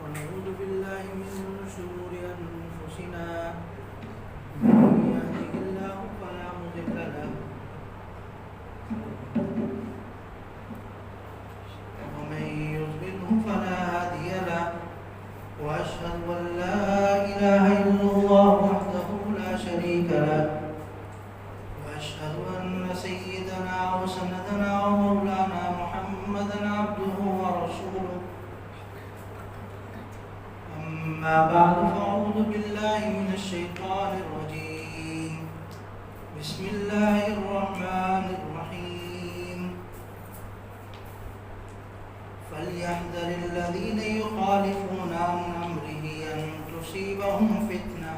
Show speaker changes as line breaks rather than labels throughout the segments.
ونعوذ بالله من شرور أنفسنا من يهده الله فلا مضل له ومن يضلله فلا هادي له وأشهد أن لا إله إلا الله وحده لا شريك له وأشهد أن سيدنا وسندنا ومولانا محمدا عبده ورسوله أما بعد فأعوذ بالله من الشيطان الرجيم بسم الله الرحمن الرحيم فليحذر الذين يخالفون عن أمره أن تصيبهم فتنة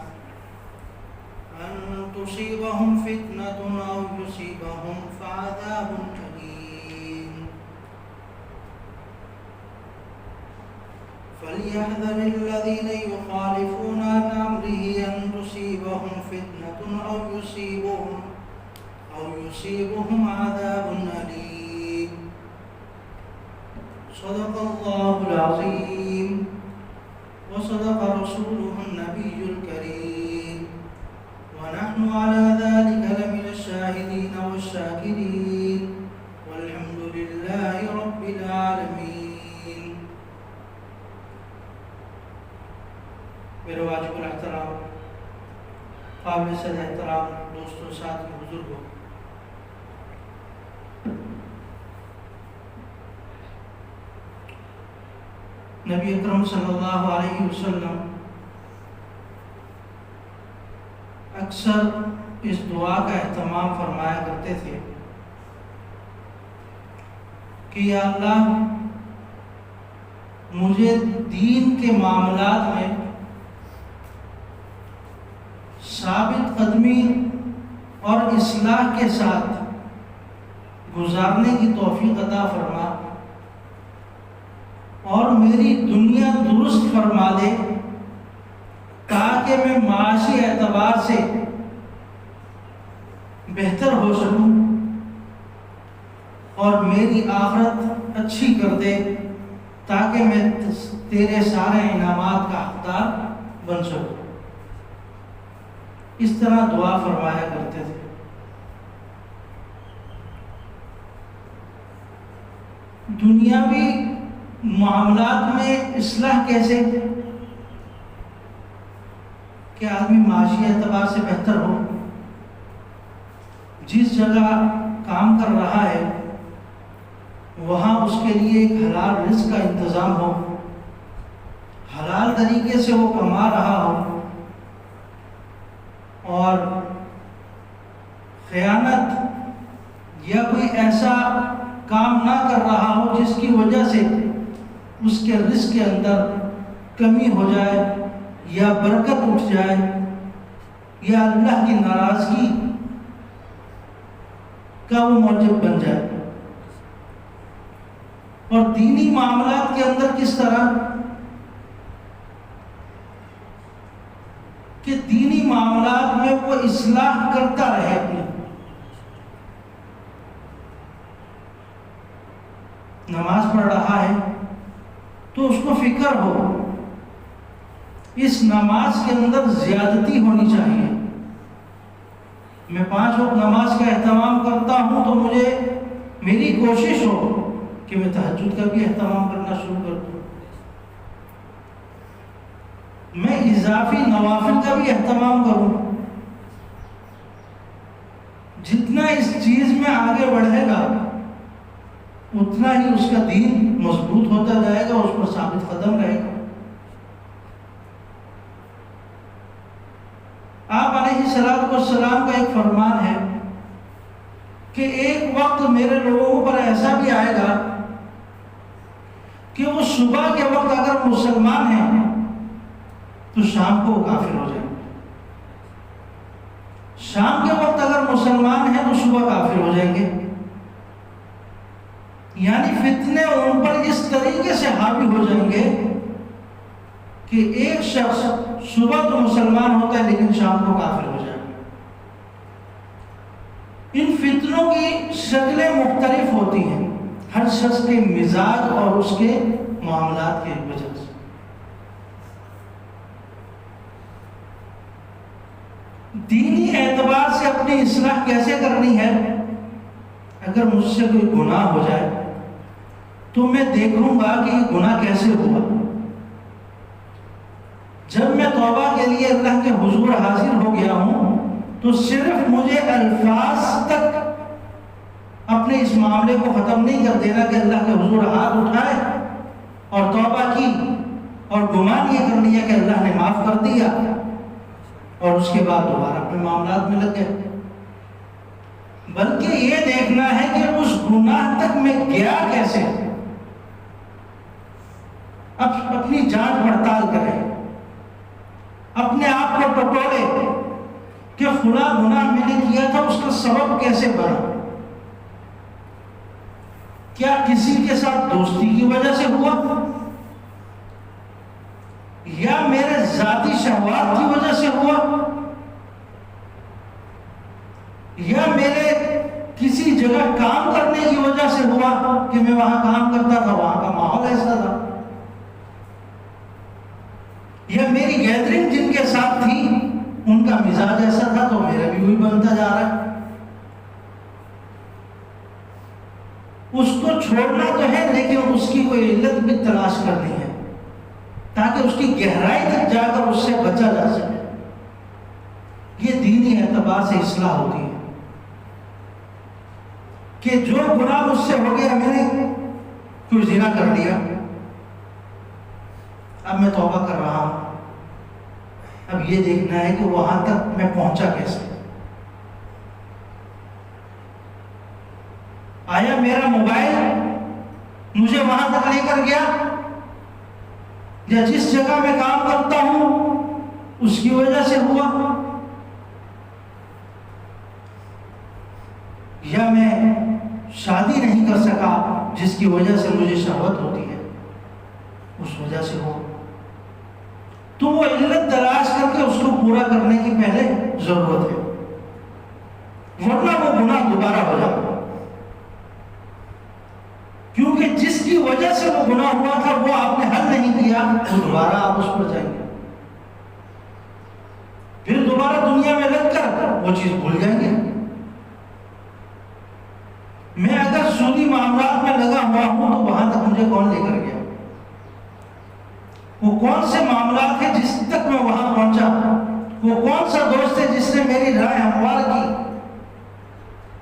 أو يصيبهم فعذاب أليم فليحذر الذين يخالفون عن أمره أن تصيبهم فتنة أو يصيبهم عذاب أليم صدق الله العظيم وصدق رسوله النبي الكريم ونحن على ذلك لمن الشاهدين والشاكرين والحمد لله رب العالمين. میرے واجب الاحترام قابل صد احترام دوستوں ساتھی بزرگوں، نبی اکرم صلی اللہ علیہ وسلم اکثر اس دعا کا اہتمام فرمایا کرتے تھے کہ یا اللہ مجھے دین کے معاملات میں ثابت قدمی اور اصلاح کے ساتھ گزارنے کی توفیق عطا فرما اور میری دنیا درست فرما دے تاکہ میں معاشی اعتبار سے بہتر ہو سکوں اور میری آخرت اچھی کر دے تاکہ میں تیرے سارے انعامات کا حقدار بن سکوں. اس طرح دعا فرمایا کرتے تھے. دنیاوی معاملات میں اصلاح کیسے کہ آدمی معاشی اعتبار سے بہتر ہو، جس جگہ کام کر رہا ہے وہاں اس کے لیے ایک حلال رزق کا انتظام ہو، حلال طریقے سے وہ کما رہا ہو اور خیانت یا کوئی ایسا کام نہ کر رہا ہو جس کی وجہ سے اس کے رزق کے اندر کمی ہو جائے یا برکت اٹھ جائے یا اللہ کی ناراضگی کا وہ موجب بن جائے. اور دینی معاملات کے اندر کس طرح کہ دینی معاملات میں وہ اصلاح کرتا رہے اپنی. نماز پڑھ رہا ہے تو اس کو فکر ہو اس نماز کے اندر زیادتی ہونی چاہیے. میں 5 وقت نماز کا اہتمام کرتا ہوں تو مجھے میری کوشش ہو کہ میں تہجد کا بھی اہتمام کرنا شروع کر دوں، میں اضافی نوافل کا بھی اہتمام کروں. جتنا اس چیز میں آگے بڑھے گا اتنا ہی اس کا دین مضبوط ہوتا جائے گا، اس پر ثابت قدم رہے گا. آپ علیہ السلام کا ایک فرمان ہے کہ ایک وقت میرے لوگوں پر ایسا بھی آئے گا کہ وہ صبح کے وقت اگر مسلمان ہیں تو شام کو وہ کافر ہو جائیں گے، شام کے وقت اگر مسلمان ہیں تو صبح کافر ہو جائیں گے. یعنی فتنے ان پر اس طریقے سے حاوی ہو جائیں گے کہ ایک شخص صبح تو مسلمان ہوتا ہے لیکن شام کو کافر ہو جائے گا. ان فتنوں کی شکلیں مختلف ہوتی ہیں ہر شخص کے مزاج اور اس کے معاملات کی وجہ سے. دینی اعتبار سے اپنی اصلاح کیسے کرنی ہے؟ اگر مجھ سے کوئی گناہ ہو جائے تو میں دیکھوں گا کہ یہ گناہ کیسے ہوا. جب میں توبہ کے لیے اللہ کے حضور حاضر ہو گیا ہوں تو صرف مجھے الفاظ تک اپنے اس معاملے کو ختم نہیں کر دینا کہ اللہ کے حضور ہاتھ اٹھائے اور توبہ کی اور گمان یہ کر لیا کہ اللہ نے معاف کر دیا اور اس کے بعد دوبارہ اپنے معاملات میں لگ گئے. بلکہ یہ دیکھنا ہے کہ اس گناہ تک میں گیا کیسے. اب اپنی جانچ پڑتال کریں، اپنے آپ کو ٹٹولے کہ فلاں گناہ میں نے کیا تھا، اس کا سبب کیسے بنا. کیا کسی کے ساتھ دوستی کی وجہ سے ہوا، یا میرے ذاتی شہوات کی وجہ سے ہوا، یا میرے کسی جگہ کام کرنے کی وجہ سے ہوا کہ میں وہاں کام کرتا تھا، وہاں کا ماحول ایسا تھا، یا میری گیدرنگ جن کے ساتھ تھی ان کا مزاج ایسا تھا تو میرا بھی وہی بنتا جا رہا ہے. اس کو چھوڑنا تو ہے لیکن اس کی کوئی علت بھی تلاش کرنی ہے تاکہ اس کی گہرائی تک جا کر اس سے بچا جا سکے. یہ دینی اعتبار سے اصلاح ہوتی ہے کہ جو گناہ مجھ سے ہو گیا، میں نے کوئی زنا کر لیا، اب میں توبہ کر رہا ہوں. اب یہ دیکھنا ہے کہ وہاں تک میں پہنچا کیسے. آیا میرا موبائل مجھے وہاں تک لے کر گیا، یا جس جگہ میں کام کرتا ہوں اس کی وجہ سے ہوا، یا میں شادی نہیں کر سکا جس کی وجہ سے مجھے شہوت ہوتی ہے، اس وجہ سے ہو. تو وہ علت تلاش کر کے اس کو پورا کرنے کی پہلے ضرورت ہے، ورنہ وہ گناہ دوبارہ ہو جائے. کیونکہ جس کی وجہ سے وہ گناہ ہوا تھا وہ آپ نے حل نہیں کیا تو دوبارہ آپ اس پر جائیں گے، پھر دوبارہ دنیا میں لگ کر وہ چیز بھول جائیں گے. میں اگر سودی معاملات میں لگا ہوا ہوں تو وہاں تک مجھے کون لے کر گیا؟ وہ کون سے معاملات ہیں جس تک میں وہاں پہنچا؟ وہ کون سا دوست ہے جس نے میری رائے ہموار کی،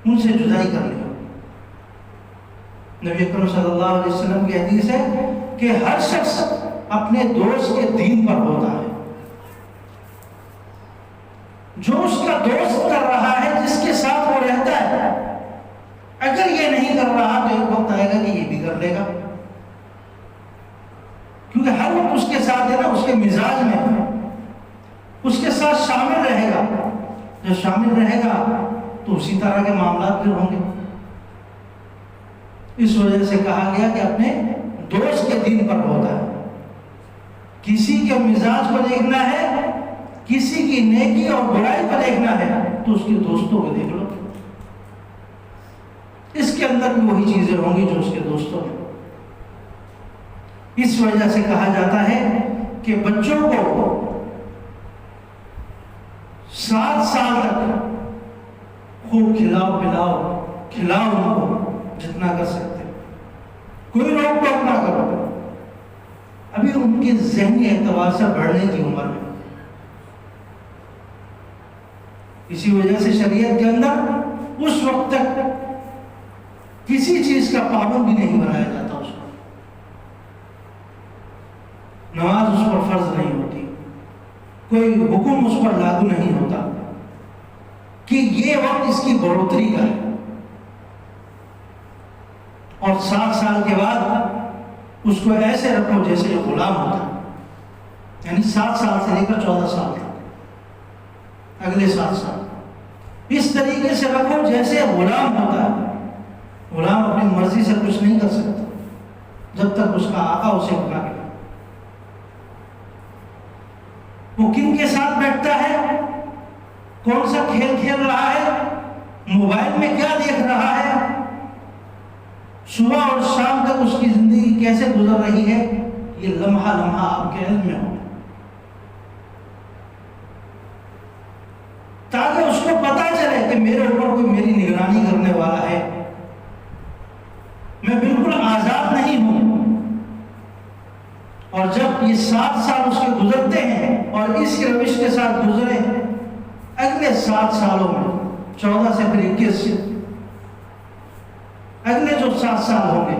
ان سے جدائی کر لی. نبی اکرم صلی اللہ علیہ وسلم کی حدیث ہے کہ ہر شخص اپنے دوست کے دین پر ہوتا ہے. جو اس کا دوست کر رہا ہے، جس کے ساتھ وہ رہتا ہے، اگر یہ نہیں کر رہا تو ایک وقت آئے گا کہ یہ بھی کر لے گا، کیونکہ ہر وقت اس کے ساتھ ہے نا، اس کے مزاج میں اس کے ساتھ شامل رہے گا. جو شامل رہے گا تو اسی طرح کے معاملات پھر ہوں گے. اس وجہ سے کہا گیا کہ اپنے دوست کے دین پر ہوتا ہے. کسی کے مزاج کو دیکھنا ہے، کسی کی نیکی اور برائی کو دیکھنا ہے تو اس کے دوستوں کو دیکھ لو، اس کے اندر بھی وہی چیزیں ہوں گی جو اس کے دوستوں میں. اس وجہ سے کہا جاتا ہے کہ بچوں کو 7 سال تک خوب کھلاؤ پلاؤ، کھلاؤ ان کو جتنا کر سکتے، کوئی روک ٹوک نہ کرو. ابھی ان کے ذہنی اعتبار سے بڑھنے کی عمر ہے. اسی وجہ سے شریعت کے اندر اس وقت تک کسی چیز کا پابند بھی نہیں بنایا جاتا. اس کو نماز اس پر فرض نہیں ہوتی، کوئی حکم اس پر لاگو نہیں ہوتا کہ یہ وقت اس کی بڑھوتری کا ہے. اور 7 سال کے بعد اس کو ایسے رکھو جیسے جو غلام ہوتا ہے، یعنی 7 سال سے لے کر 14 سال تک، اگلے 7 سال اس طریقے سے رکھو جیسے غلام ہوتا ہے. غلام اپنی مرضی سے کچھ نہیں کر سکتا جب تک اس کا آقا اسے منع کرے. وہ کن کے ساتھ بیٹھتا ہے، کون سا کھیل کھیل رہا ہے، موبائل میں کیا دیکھ رہا ہے، صبح اور شام تک اس کی زندگی کیسے گزر رہی ہے، یہ لمحہ لمحہ آپ کے علم میں ہو، ہے کہ میرے اوپر کوئی میری نگرانی کرنے والا ہے، میں بالکل آزاد نہیں ہوں۔ اور جب یہ 7 سال اس کے گزرتے ہیں اور اس روش کے ساتھ گزرے، اگلے 7 سالوں میں 14 سے پھر 21 سے اگلے جو 7 سال ہوں گے،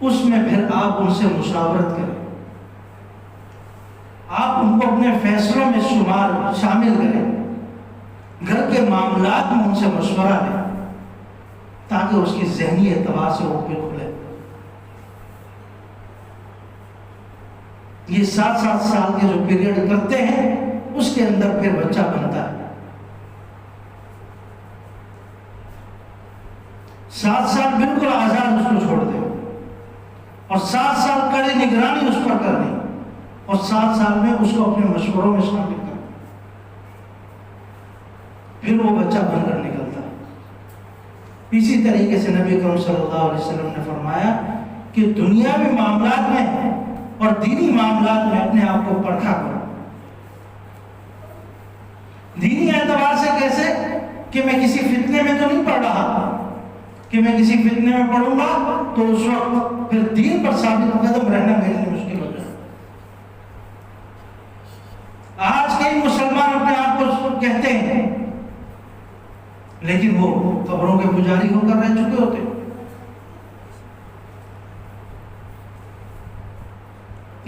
اس میں پھر آپ ان سے مشاورت کریں، آپ ان کو اپنے فیصلوں میں شامل کریں، گھر کے معاملات میں ان سے مشورہ لیں، تاکہ اس کی ذہنی اعتبار سے وہ بالکل ہے۔ یہ 7 سال کے جو پیریڈ کرتے ہیں، اس کے اندر پھر بچہ بنتا ہے۔ 7 سال بالکل آزاد اس کو چھوڑ دیں، اور 7 سال کڑی نگرانی اس پر کرنی، اور 7 سال میں اس کو اپنے مشوروں میں شامل کرنا، پھر وہ بچہ بن کر نکلتا ہے۔ اسی طریقے سے نبی کریم صلی اللہ علیہ وسلم نے فرمایا کہ دنیاوی معاملات میں اور دینی معاملات میں اپنے آپ کو پرکھا کرو۔ دینی اعتبار سے کیسے؟ کہ میں کسی فتنے میں تو نہیں پڑھ رہا، کہ میں کسی فتنے میں پڑھوں گا تو اس وقت پھر دین پر ثابت قدم رہنا میرے لیے مشکل ہو جائے۔ آج کئی مسلمان اپنے آپ کو کہتے ہیں، لیکن وہ قبروں کے پجاری ہو کر رہ چکے ہوتے،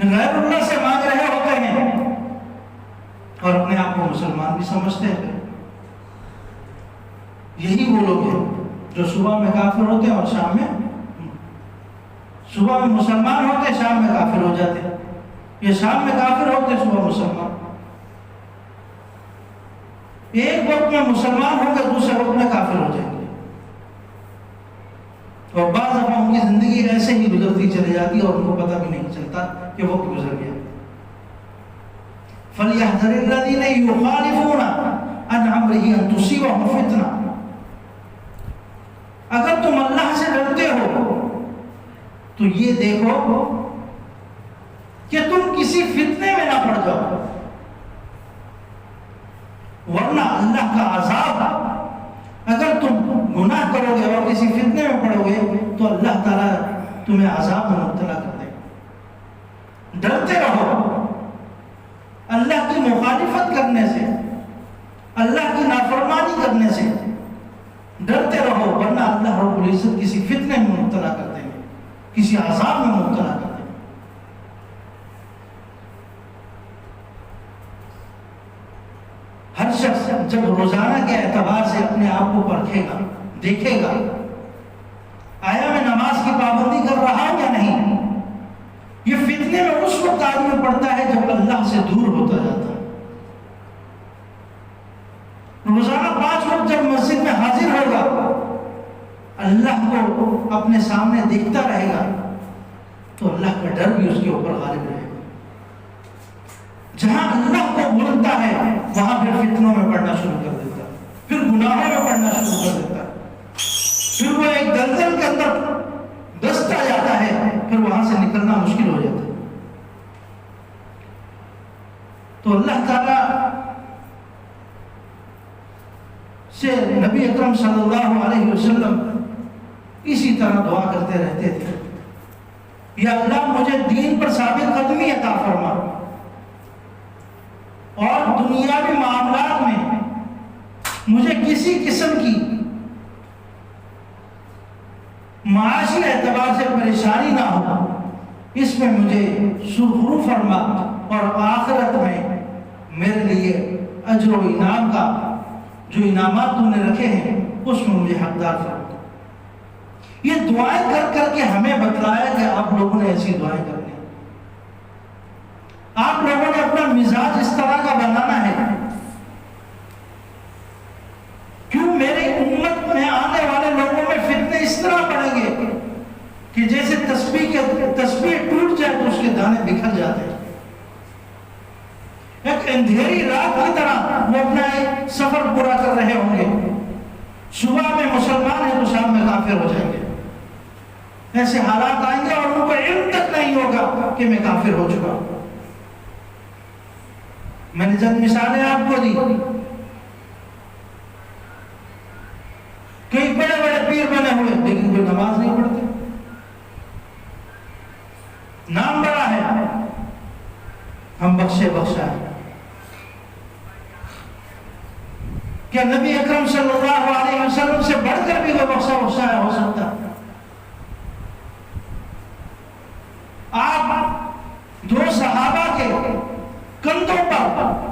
غیر اللہ سے مانگ رہے ہوتے ہیں، اور اپنے آپ کو مسلمان بھی سمجھتے ہیں۔ یہی وہ لوگ ہیں جو صبح میں کافر ہوتے ہیں اور شام میں، صبح میں مسلمان ہوتے ہیں، شام میں کافر ہو جاتے ہیں، یہ شام میں کافر ہوتے ہیں، صبح مسلمان۔ ایک وقت میں مسلمان ہوں گے، دوسرے وقت میں کافر ہو جائیں گے، اور بعض دفعہ ان کی زندگی ایسے ہی گزرتی چلی جاتی ہے اور ان کو پتہ بھی نہیں چلتا کہ وقت گزر گیا۔ فَلْيَحْذَرِ الَّذِينَ يُخَالِفُونَ عَنْ أَمْرِهِ أَن تُصِيبَهُمْ فِتْنَةٌ۔ اگر تم اللہ سے ڈرتے ہو تو یہ دیکھو کہ تم کسی فتنے میں نہ پڑ جاؤ، ورنہ اللہ کا عذاب، اگر تم گناہ کرو گے اور کسی فتنے میں پڑو گے تو اللہ تعالیٰ تمہیں عذاب میں مبتلا کر دے گا۔ ڈرتے رہو اللہ کی مخالفت کرنے سے، اللہ کی نافرمانی کرنے سے ڈرتے رہو، ورنہ اللہ رب العزت کسی فتنے میں مبتلا کر دیں گے، کسی عذاب میں مبتلا کر دیں گے۔ ہر شخص جب روزانہ کے اعتبار سے اپنے آپ کو پرکھے گا، دیکھے گا آیا میں نماز کی پابندی کر رہا ہوں یا نہیں۔ یہ فتنے میں اس وقت آدمی پڑتا ہے جب اللہ سے دور ہوتا جاتا ہے۔ روزانہ 5 وقت جب مسجد میں حاضر ہوگا، اللہ کو اپنے سامنے دیکھتا رہے گا، تو اللہ کا ڈر بھی اس کے اوپر غالب رہے گا۔ جہاں اللہ کو بھولتا ہے وہاں پھر فتنوں میں پڑنا شروع کر دیتا ہے، پھر گناہوں میں پڑنا شروع کر دیتا ہے، پھر وہ ایک دلدل کے اندر دستا جاتا ہے، پھر وہاں سے نکلنا مشکل ہو جاتا ہے۔ تو اللہ تعالیٰ سے نبی اکرم صلی اللہ علیہ وسلم اسی طرح دعا کرتے رہتے تھے، یا اللہ مجھے دین پر ثابت قدمی عطا فرما، اور دنیاوی معاملات میں مجھے کسی قسم کی معاشی اعتبار سے پریشانی نہ ہو، اس میں مجھے سرخرو فرما، اور آخرت میں میرے لیے اجر و انعام کا جو انعامات تم نے رکھے ہیں اس میں مجھے حقدار فرما۔ یہ دعائیں کر کر کے ہمیں بتلایا کہ آپ لوگوں نے ایسی دعائیں کرنی، آپ لوگوں نے اپنا مزاج اس طرح کا بنانا ہے۔ کیوں میری امت میں آنے والے لوگوں میں فتنے اس طرح پڑیں گے کہ جیسے تسبیح ٹوٹ جائے تو اس کے دانے بکھر جاتے ہیں، ایک اندھیری رات کی طرح وہ اپنا ایک سفر پورا کر رہے ہوں گے۔ صبح میں مسلمان ہیں تو شام میں کافر ہو جائیں گے، ایسے حالات آئیں گے اور ان کو علم تک نہیں ہوگا کہ میں کافر ہو چکا ہوں۔ میں نے چند مثالیں آپ کو دی، کبیر بنے ہوئے لیکن کوئی نماز نہیں پڑھتے. نام بڑا ہے، ہم بخشے بخشا ہے. کیا نبی اکرم صلی اللہ علیہ وسلم سے بڑھ کر بھی کوئی بخشا بخشایا ہو سکتا؟ آپ دو صحابہ کے کندھوں پر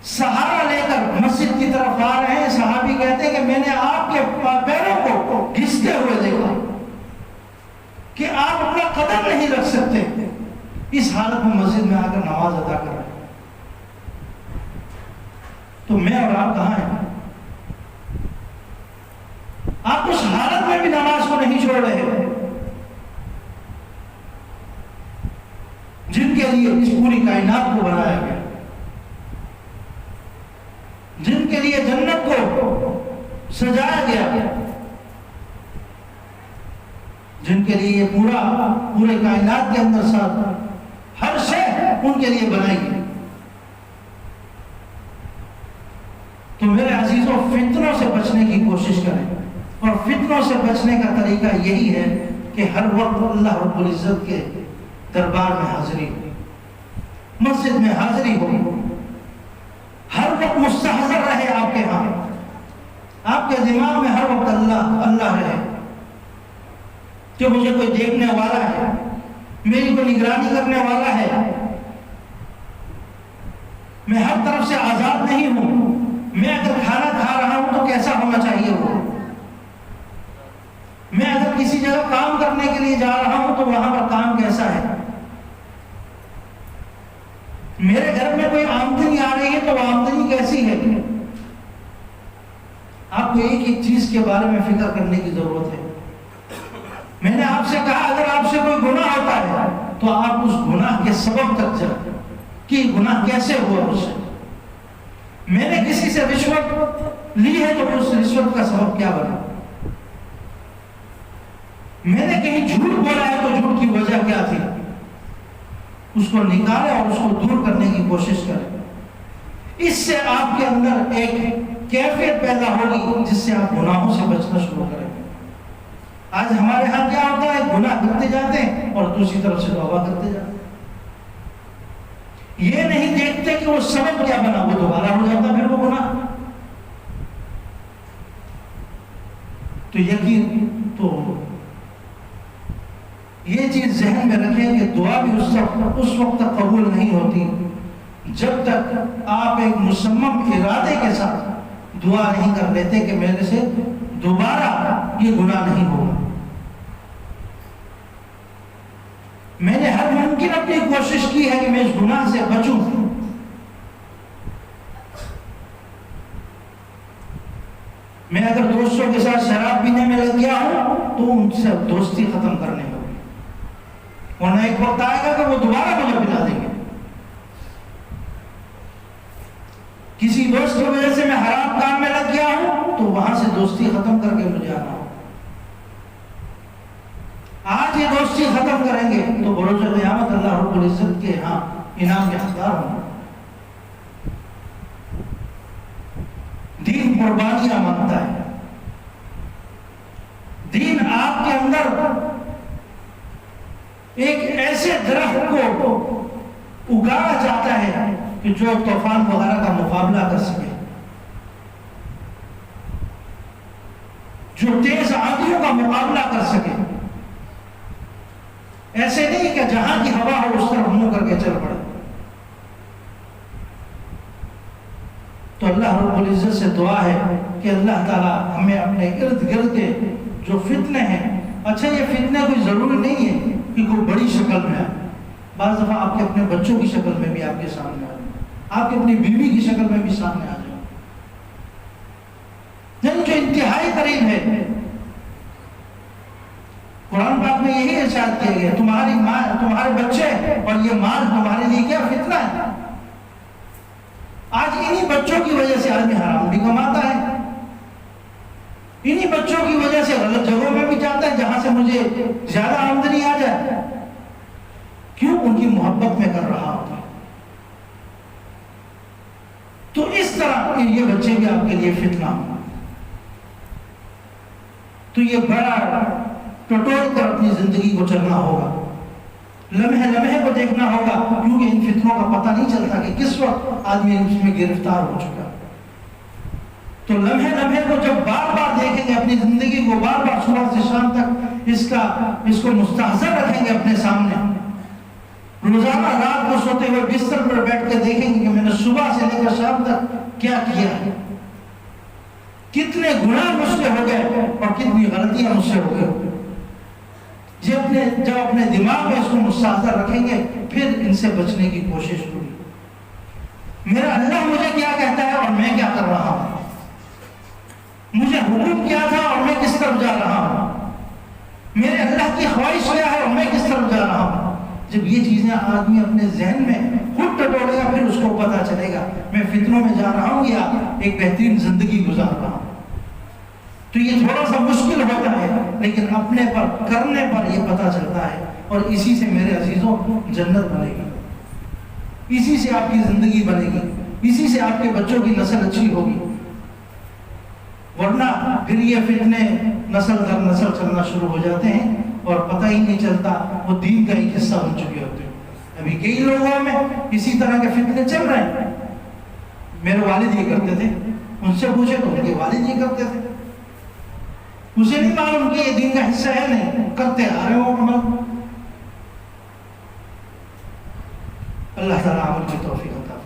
سہارا لے کر مسجد کی طرف آ رہے ہیں. صحابی کہتے ہیں کہ میں نے آپ کے پیروں کو گھستے ہوئے دیکھا کہ آپ اپنا قدم نہیں رکھ سکتے. اس حالت میں مسجد میں آ کر نماز ادا کر رہے ہیں. تو میں اور آپ کہاں ہیں؟ آپ اس حالت میں بھی نماز کو نہیں چھوڑ رہے ہیں جن کے لیے اس پوری کائنات کو بنایا گیا، جن کے لیے جنت کو سجایا گیا، جن کے لیے پورے کائنات کے اندر ساتھ ہر شے ان کے لیے بنائی گئی. تو میرے عزیزوں، فتنوں سے بچنے کی کوشش کریں، اور فتنوں سے بچنے کا طریقہ یہی ہے کہ ہر وقت اللہ رب العزت کے دربار میں حاضری ہو، مسجد میں حاضری ہو، ہر وقت مستحضر رہے آپ کے ہاں، آپ کے دماغ میں ہر وقت اللہ اللہ رہے کہ مجھے کوئی دیکھنے والا ہے، میری کوئی نگرانی کرنے والا ہے، میں ہر طرف سے آزاد نہیں ہوں. میں اگر کھانا کھا رہا ہوں تو کیسا ہونا چاہیے وہ، میں اگر کسی جگہ کام کرنے کے لیے جا رہا ہوں تو وہاں پر کام کیسا ہے، میرے گھر میں کوئی آمدنی آ رہی ہے تو وہ آمدنی کیسی ہے. آپ کو ایک ایک چیز کے بارے میں فکر کرنے کی ضرورت ہے. میں نے آپ سے کہا اگر آپ سے کوئی گناہ ہوتا ہے تو آپ اس گناہ کے سبب تک جائیں کہ گناہ کیسے ہوا مجھ سے. میں نے کسی سے رشوت لی ہے تو اس رشوت کا سبب کیا بنا، میں نے کہیں جھوٹ بولا ہے تو جھوٹ کی وجہ کیا تھی. اس کو نکالے اور اس کو دور کرنے کی کوشش کریں. اس سے آپ کے اندر ایک کیفیت پیدا ہوگی جس سے آپ گناہوں سے بچنا شروع کریں گے. آج ہمارے ہاں کیا ہوتا ہے، گناہ کرتے جاتے ہیں اور دوسری طرف سے توبہ کرتے جاتے ہیں. یہ نہیں دیکھتے کہ وہ سبب کیا بنا، وہ دوبارہ ہو جاتا پھر وہ گناہ. تو یقین تو یہ چیز ذہن میں رکھیں کہ دعا بھی اس وقت تک قبول نہیں ہوتی جب تک آپ ایک مصمم ارادے کے ساتھ دعا نہیں کر لیتے کہ میرے سے دوبارہ یہ گناہ نہیں ہوگا. میں نے ہر ممکن اپنی کوشش کی ہے کہ میں اس گناہ سے بچوں. میں اگر دوستوں کے ساتھ شراب پینے میں لگ گیا ہوں تو ان سے دوستی ختم کرنے ہوگی، ورنہ ایک وقت آئے گا کہ وہ دوبارہ مجھے پلا دیں گے. کسی دوست کی وجہ سے میں حرام کام میں لگ گیا ہوں تو وہاں سے دوستی ختم کر کے مجھے آنا ہو. آج یہ دوستی ختم کریں گے تو بروز قیامت اللہ رب العزت کے ہاں انعام کے حقدار ہوں. دین قربانیاں مانگتا ہے. دین آپ کے اندر ایک ایسے درخت کو اگایا جاتا ہے کہ جو طوفان وغیرہ کا مقابلہ کر سکے، جو تیز آندھیوں کا مقابلہ کر سکے. ایسے نہیں کہ جہاں کی ہوا ہو اس طرف منہ کر کے چل پڑے. تو اللہ رب العزت سے دعا ہے کہ اللہ تعالیٰ ہمیں اپنے ارد گرد کے جو فتنے ہیں، اچھا یہ فتنے کوئی ضروری نہیں ہے کہ کوئی بڑی شکل میں ہے. بعض دفعہ آپ کے اپنے بچوں کی شکل میں بھی آپ کے سامنے آ جائے، آپ کی اپنی بیوی کی شکل میں بھی سامنے آ جائے. لیکن جو انتہائی قریب ہے، قرآن پاک میں یہی ارشاد کیا گیا تمہاری ماں، تمہارے بچے اور یہ مال تمہارے لیے کیا فتنہ ہے. آج انہی بچوں کی وجہ سے آدمی حرام بھی کماتا ہے، انہی بچوں کی وجہ سے غلط جگہوں میں بھی جاتا ہے جہاں سے مجھے زیادہ آمدنی آ جائے. کیوں؟ ان کی محبت میں کر رہا ہوتا. تو اس طرح یہ بچے بھی آپ کے لیے فتنہ ہوں. تو یہ بڑا ٹٹول کر اپنی زندگی کو چلنا ہوگا، لمحے لمحے کو دیکھنا ہوگا، کیونکہ ان فتنوں کا پتہ نہیں چلتا کہ کس وقت آدمی اس میں گرفتار ہو چکا۔ تو لمحے لمحے کو جب بار بار دیکھیں گے، اپنی زندگی کو بار بار صبح سے شام تک اس کو مستحضر رکھیں گے اپنے سامنے، روزانہ رات کو سوتے ہوئے بستر پر بیٹھ کے دیکھیں گے کہ میں نے صبح سے لے کر شام تک کیا کیا ہے، کتنے گناہ مجھ سے ہو گئے اور کتنی غلطیاں مجھ سے ہو گئی۔ جب اپنے دماغ میں اس کو مستحضر رکھیں گے، پھر ان سے بچنے کی کوشش ہوگی۔ میرا اللہ مجھے کیا کہتا ہے اور میں کیا کر رہا ہوں، مجھے حکم کیا تھا اور میں کس طرف جا رہا ہوں، میرے اللہ کی خواہش کیا ہے اور میں کس طرف جا رہا ہوں۔ جب یہ چیزیں آدمی اپنے ذہن میں خود ٹٹولے گا، پھر اس کو پتا چلے گا میں فتنوں میں جا رہا ہوں یا ایک بہترین زندگی گزار رہا ہوں۔ تو یہ تھوڑا سا مشکل ہوتا ہے، لیکن اپنے پر کرنے پر یہ پتا چلتا ہے، اور اسی سے میرے عزیزوں جنت بنے گی، اسی سے آپ کی زندگی بنے گی، اسی سے آپ کے بچوں کی نسل اچھی ہوگی۔ ورنہ پھر یہ فتنے نسل در نسل چلنا شروع ہو جاتے ہیں اور پتہ ہی نہیں چلتا، وہ دین کا ایک حصہ بن چکے ہوتے ہیں۔ ابھی کئی لوگوں میں اسی طرح کے فتنے چل رہے ہیں۔ میرے والد یہ کرتے تھے، ان سے پوچھے تو ان کے والد یہ کرتے تھے، اسے نہیں معلوم کہ یہ دین کا حصہ ہے، نہیں کرتے آ رہے ہو عمل۔ اللہ تعالیٰ عمل کی توفیق عطا